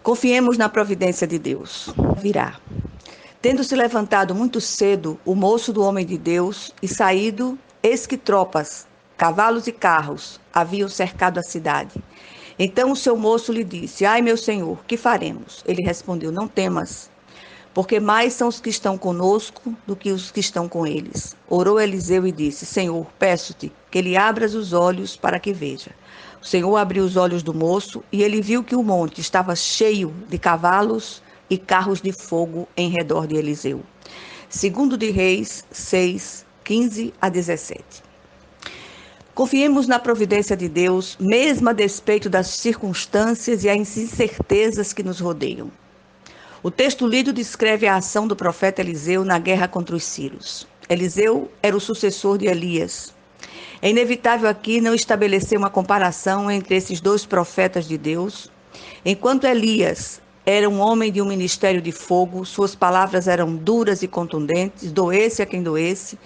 Confiemos na providência de Deus. Virá. Tendo se levantado muito cedo o moço do homem de Deus e saído, eis que tropas, cavalos e carros haviam cercado a cidade. Então o seu moço lhe disse: Ai, meu senhor, que faremos? Ele respondeu: Não temas, porque mais são os que estão conosco do que os que estão com eles. Orou Eliseu e disse: Senhor, peço-te que lhe abras os olhos para que veja. O Senhor abriu os olhos do moço e ele viu que o monte estava cheio de cavalos e carros de fogo em redor de Eliseu. Segundo de Reis 6, 15 a 17. Confiemos na providência de Deus, mesmo a despeito das circunstâncias e as incertezas que nos rodeiam. O texto lido descreve a ação do profeta Eliseu na guerra contra os sírios. Eliseu era o sucessor de Elias. É inevitável aqui não estabelecer uma comparação entre esses dois profetas de Deus. Enquanto Elias era um homem de um ministério de fogo, suas palavras eram duras e contundentes, doesse a quem doesse.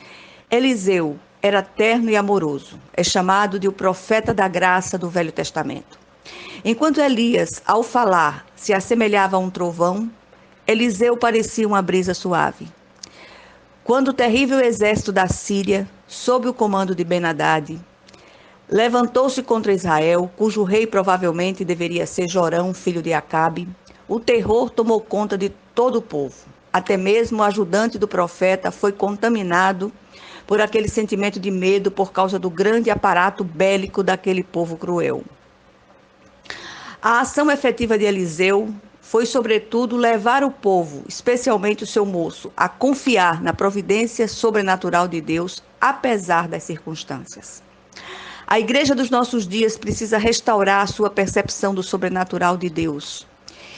Eliseu era terno e amoroso. É chamado de o profeta da graça do Velho Testamento. Enquanto Elias, ao falar, se assemelhava a um trovão, Eliseu parecia uma brisa suave. Quando o terrível exército da Síria, sob o comando de Ben-Hadad, levantou-se contra Israel, cujo rei provavelmente deveria ser Jorão, filho de Acabe, o terror tomou conta de todo o povo. Até mesmo o ajudante do profeta foi contaminado por aquele sentimento de medo por causa do grande aparato bélico daquele povo cruel. A ação efetiva de Eliseu foi, sobretudo, levar o povo, especialmente o seu moço, a confiar na providência sobrenatural de Deus, apesar das circunstâncias. A igreja dos nossos dias precisa restaurar a sua percepção do sobrenatural de Deus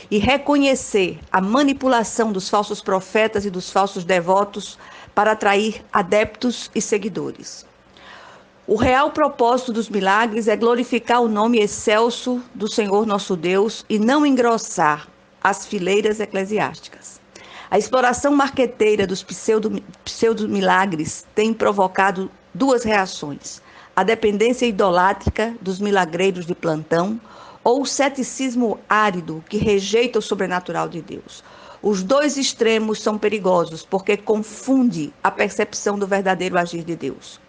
e reconhecer a manipulação dos falsos profetas e dos falsos devotos para atrair adeptos e seguidores. O real propósito dos milagres é glorificar o nome excelso do Senhor nosso Deus e não engrossar as fileiras eclesiásticas. A exploração marqueteira dos pseudo-milagres tem provocado duas reações: a dependência idolátrica dos milagreiros de plantão ou o ceticismo árido que rejeita o sobrenatural de Deus. Os dois extremos são perigosos porque confundem a percepção do verdadeiro agir de Deus.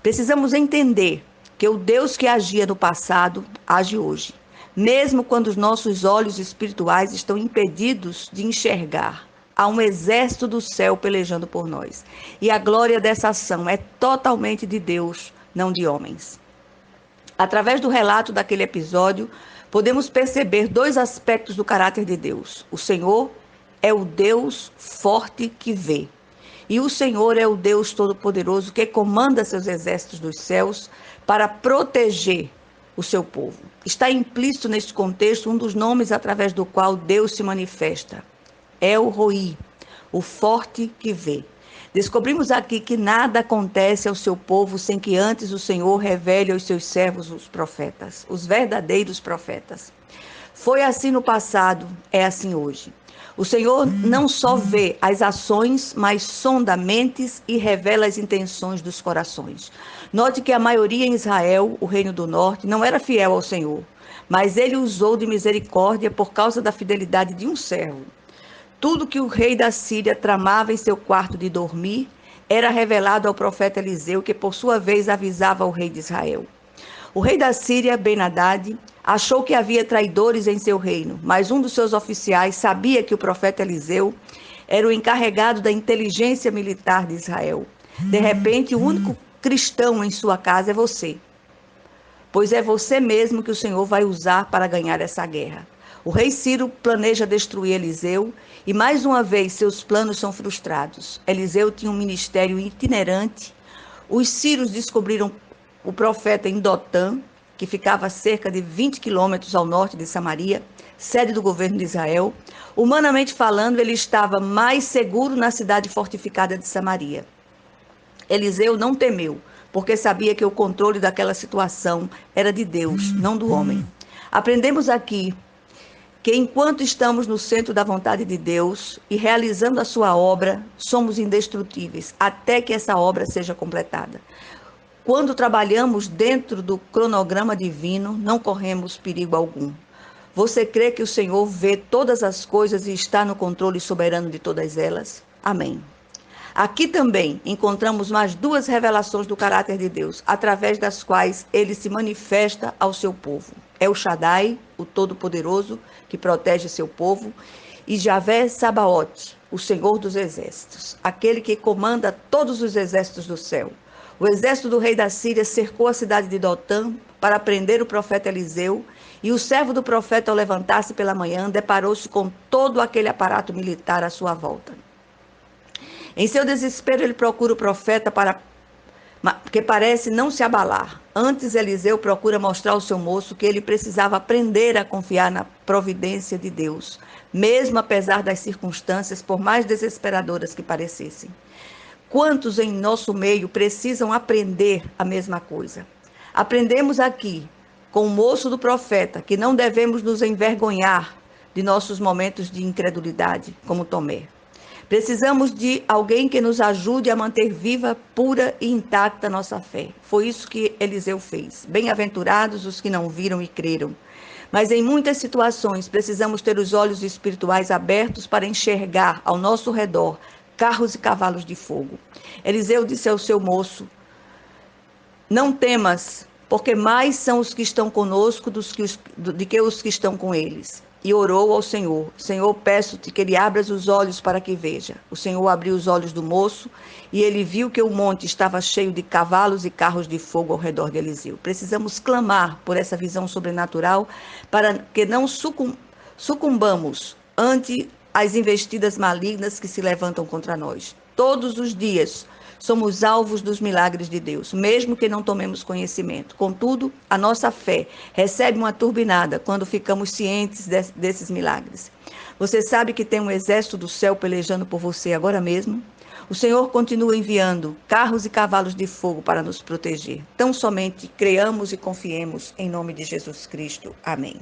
Precisamos entender que o Deus que agia no passado age hoje, mesmo quando os nossos olhos espirituais estão impedidos de enxergar. Há um exército do céu pelejando por nós. E a glória dessa ação é totalmente de Deus, não de homens. Através do relato daquele episódio, podemos perceber dois aspectos do caráter de Deus. O Senhor é o Deus forte que vê. E o Senhor é o Deus Todo-Poderoso que comanda seus exércitos dos céus para proteger o seu povo. Está implícito neste contexto um dos nomes através do qual Deus se manifesta. El Roi, o forte que vê. Descobrimos aqui que nada acontece ao seu povo sem que antes o Senhor revele aos seus servos os profetas, os verdadeiros profetas. Foi assim no passado, é assim hoje. O Senhor não só vê as ações, mas sonda mentes e revela as intenções dos corações. Note que a maioria em Israel, o reino do norte, não era fiel ao Senhor, mas ele usou de misericórdia por causa da fidelidade de um servo. Tudo que o rei da Síria tramava em seu quarto de dormir era revelado ao profeta Eliseu, que por sua vez avisava ao rei de Israel. O rei da Síria, Ben-Hadad, achou que havia traidores em seu reino, mas um dos seus oficiais sabia que o profeta Eliseu era o encarregado da inteligência militar de Israel. De repente, o único cristão em sua casa é você, pois é você mesmo que o Senhor vai usar para ganhar essa guerra. O rei Ciro planeja destruir Eliseu e mais uma vez seus planos são frustrados. Eliseu tinha um ministério itinerante. Os sírios descobriram o profeta em Dotã, que ficava a cerca de 20 quilômetros ao norte de Samaria, sede do governo de Israel. Humanamente falando, ele estava mais seguro na cidade fortificada de Samaria. Eliseu não temeu, porque sabia que o controle daquela situação era de Deus, não do homem. Aprendemos aqui que enquanto estamos no centro da vontade de Deus e realizando a sua obra, somos indestrutíveis, até que essa obra seja completada. Quando trabalhamos dentro do cronograma divino, não corremos perigo algum. Você crê que o Senhor vê todas as coisas e está no controle soberano de todas elas? Amém. Aqui também encontramos mais duas revelações do caráter de Deus, através das quais ele se manifesta ao seu povo. É o Shaddai, o Todo-Poderoso, que protege seu povo, e Javé Sabaote, o Senhor dos Exércitos, aquele que comanda todos os exércitos do céu. O exército do rei da Síria cercou a cidade de Dotã para prender o profeta Eliseu, e o servo do profeta, ao levantar-se pela manhã, deparou-se com todo aquele aparato militar à sua volta. Em seu desespero, ele procura o profeta que parece não se abalar. Antes, Eliseu procura mostrar ao seu moço que ele precisava aprender a confiar na providência de Deus, mesmo apesar das circunstâncias, por mais desesperadoras que parecessem. Quantos em nosso meio precisam aprender a mesma coisa? Aprendemos aqui, com o moço do profeta, que não devemos nos envergonhar de nossos momentos de incredulidade, como Tomé. Precisamos de alguém que nos ajude a manter viva, pura e intacta nossa fé. Foi isso que Eliseu fez. Bem-aventurados os que não viram e creram. Mas em muitas situações precisamos ter os olhos espirituais abertos para enxergar ao nosso redor carros e cavalos de fogo. Eliseu disse ao seu moço: não temas, porque mais são os que estão conosco do que os que estão com eles. E orou ao Senhor: Senhor, peço-te que ele abra os olhos para que veja. O Senhor abriu os olhos do moço e ele viu que o monte estava cheio de cavalos e carros de fogo ao redor de Eliseu. Precisamos clamar por essa visão sobrenatural para que não sucumbamos ante as investidas malignas que se levantam contra nós. Todos os dias somos alvos dos milagres de Deus, mesmo que não tomemos conhecimento. Contudo, a nossa fé recebe uma turbinada quando ficamos cientes desses milagres. Você sabe que tem um exército do céu pelejando por você agora mesmo? O Senhor continua enviando carros e cavalos de fogo para nos proteger. Tão somente creamos e confiemos em nome de Jesus Cristo. Amém.